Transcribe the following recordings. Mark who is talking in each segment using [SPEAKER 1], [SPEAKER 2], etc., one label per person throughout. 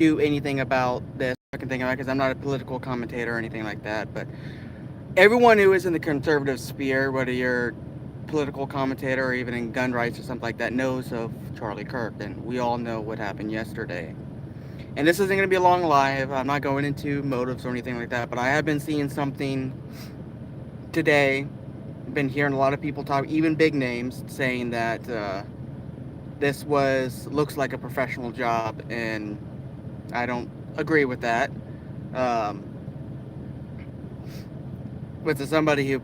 [SPEAKER 1] do anything about this. I can think about because I'm not a political commentator or anything like that. But everyone who is in the conservative sphere, whether you're political commentator or even in gun rights or something like that, knows of Charlie Kirk, and we all know what happened yesterday. And this isn't going to be a long live. I'm not going into motives or anything like that, but I have been seeing something today. Been hearing a lot of people talk, even big names, saying that this was looks like a professional job, and I don't agree with that. Um, with somebody who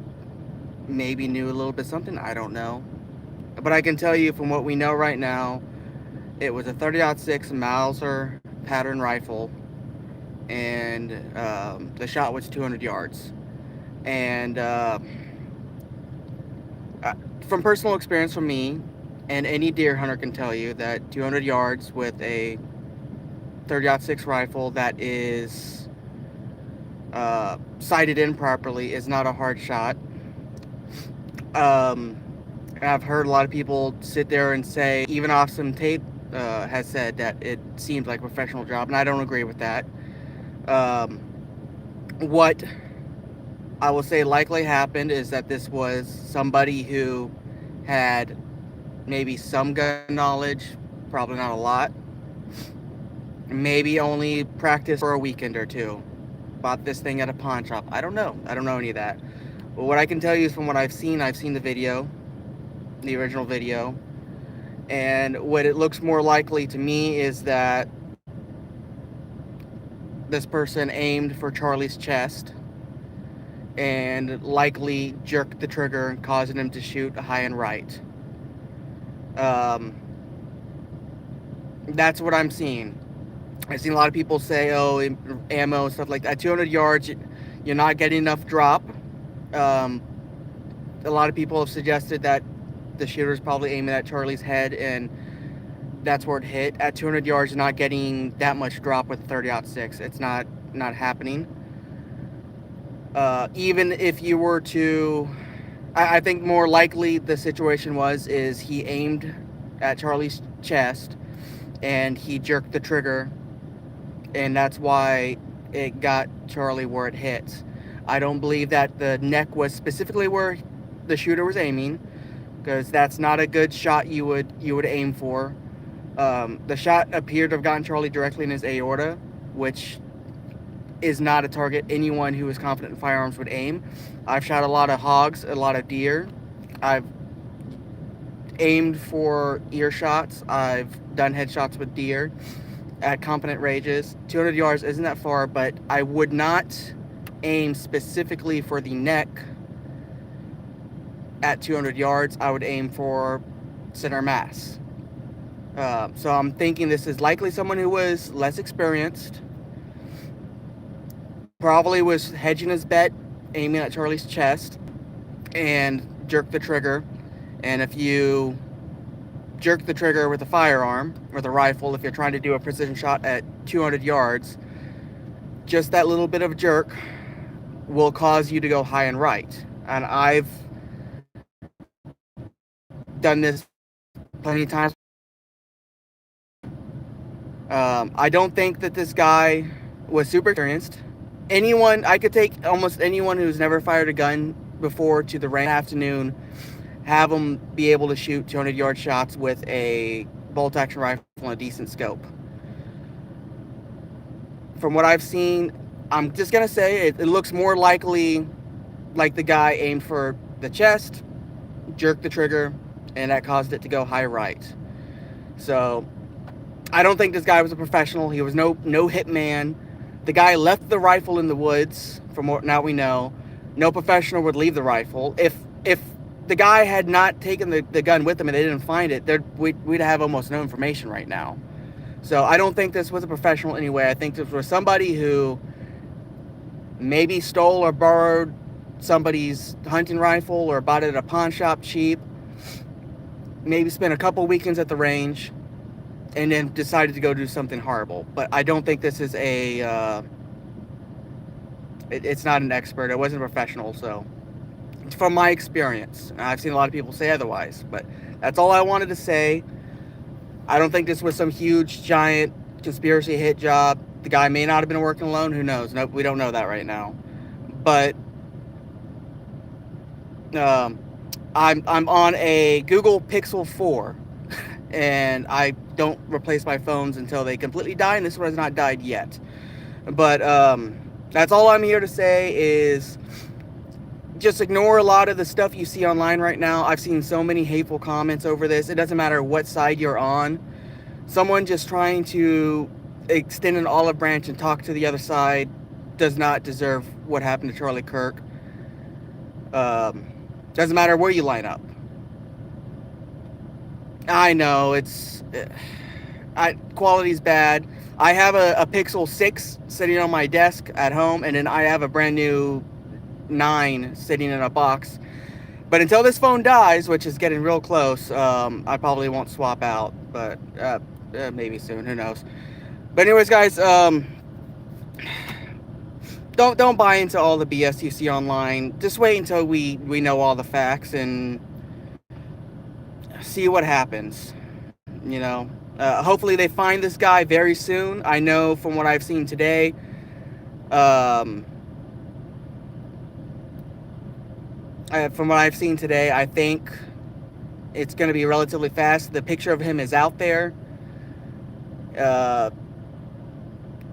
[SPEAKER 1] maybe knew a little bit something, I don't know, but I can tell you from what we know right now, it was a 30-06 Mauser pattern rifle, and the shot was 200 yards. And from personal experience from me, and any deer hunter can tell you that 200 yards with a 30-06 rifle that is sighted in properly is not a hard shot. Um, I've heard a lot of people sit there and say, even Awesome Tape has said that it seems like a professional job, and I don't agree with that. Um, what I will say likely happened is that this was somebody who had maybe some gun knowledge, probably not a lot, maybe only practiced for a weekend or two, bought this thing at a pawn shop. I don't know any of that. But what I can tell you is from what I've seen the video, the original video, and what it looks more likely to me is that this person aimed for Charlie's chest and likely jerked the trigger, causing him to shoot high and right. Um, that's what I'm seeing. I've seen a lot of people say, "Oh, ammo stuff like that." 200 yards, you're not getting enough drop. Um, a lot of people have suggested that the shooter's probably aiming at Charlie's head, and that's where it hit. At 200 yards, you're not getting that much drop with 30-06. It's not happening. Even if you were to, I think more likely the situation is he aimed at Charlie's chest and he jerked the trigger, and that's why it got Charlie where it hit. I don't believe that the neck was specifically where the shooter was aiming, because that's not a good shot you would aim for. The shot appeared to have gotten Charlie directly in his aorta, which is not a target anyone who is confident in firearms would aim. I've shot a lot of hogs, a lot of deer. I've aimed for ear shots. I've done headshots with deer at competent ranges. 200 yards isn't that far, but I would not aim specifically for the neck at 200 yards. I would aim for center mass. So I'm thinking this is likely someone who was less experienced, probably was hedging his bet, aiming at Charlie's chest, and jerked the trigger. And if you jerk the trigger with a firearm, with a rifle, if you're trying to do a precision shot at 200 yards, just that little bit of jerk will cause you to go high and right. And I've done this plenty of times. I don't think that this guy was super experienced. I could take almost anyone who's never fired a gun before to the range afternoon, have them be able to shoot 200-yard shots with a bolt-action rifle and a decent scope. From what I've seen, I'm just going to say it looks more likely like the guy aimed for the chest, jerked the trigger, and that caused it to go high right. So I don't think this guy was a professional. He was no hitman. The guy left the rifle in the woods, from what now we know. No professional would leave the rifle. If the guy had not taken the gun with him and they didn't find it, we'd have almost no information right now. So I don't think this was a professional anyway. I think this was somebody who maybe stole or borrowed somebody's hunting rifle or bought it at a pawn shop cheap. Maybe spent a couple weekends at the range and then decided to go do something horrible. But I don't think this is it's not an expert. It wasn't a professional, so from my experience. I've seen a lot of people say otherwise, but that's all I wanted to say. I don't think this was some huge, giant conspiracy hit job. The guy may not have been working alone. Who knows? Nope, we don't know that right now. But I'm on a Google Pixel 4, and I don't replace my phones until they completely die, and this one has not died yet. But that's all I'm here to say is just ignore a lot of the stuff you see online right now. I've seen so many hateful comments over this. It doesn't matter what side you're on. Someone just trying to extend an olive branch and talk to the other side does not deserve what happened to Charlie Kirk. Doesn't matter where you line up. I know quality's bad. I have a Pixel 6 sitting on my desk at home, and then I have a brand new 9 sitting in a box. But until this phone dies, which is getting real close, I probably won't swap out. But maybe soon. Who knows? But anyways, guys, don't buy into all the BS you see online. Just wait until we know all the facts and see what happens. You know, hopefully they find this guy very soon. I know from what I've seen today, I think it's going to be relatively fast. The picture of him is out there.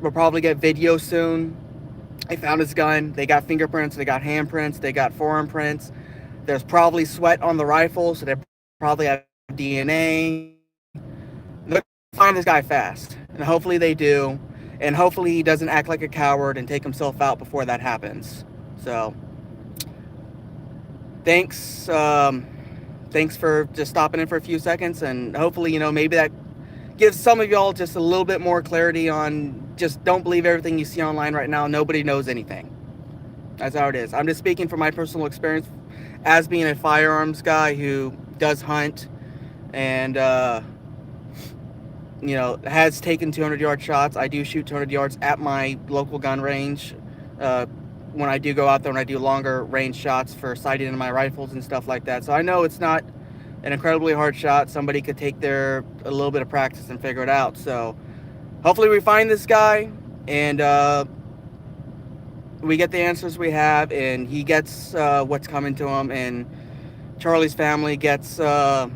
[SPEAKER 1] We'll probably get video soon. They found his gun. They got fingerprints. They got handprints. They got forearm prints. There's probably sweat on the rifle, so they probably have DNA. They'll find this guy fast, and hopefully they do. And hopefully he doesn't act like a coward and take himself out before that happens. So, thanks for just stopping in for a few seconds, and hopefully, maybe that gives some of y'all just a little bit more clarity on just don't believe everything you see online right now. Nobody knows anything. That's how it is. I'm just speaking from my personal experience as being a firearms guy who does hunt and, has taken 200-yard shots. I do shoot 200 yards at my local gun range when I do go out there and I do longer range shots for sighting in my rifles and stuff like that. So I know it's not an incredibly hard shot. Somebody could take a little bit of practice and figure it out. So hopefully we find this guy and we get the answers we have, and he gets what's coming to him, and Charlie's family gets all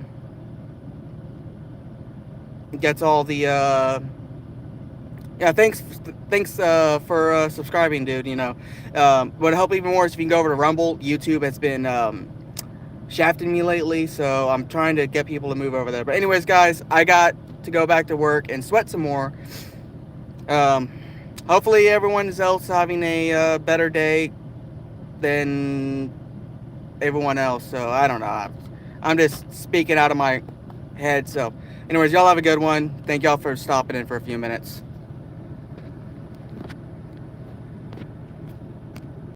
[SPEAKER 1] the thanks for subscribing, dude. What help even more is if you can go over to Rumble. YouTube has been shafting me lately, so I'm trying to get people to move over there. But anyways, guys, I got to go back to work and sweat some more. Hopefully everyone else is having a better day than everyone else. So I don't know. I'm just speaking out of my head. So anyways, y'all have a good one. Thank y'all for stopping in for a few minutes.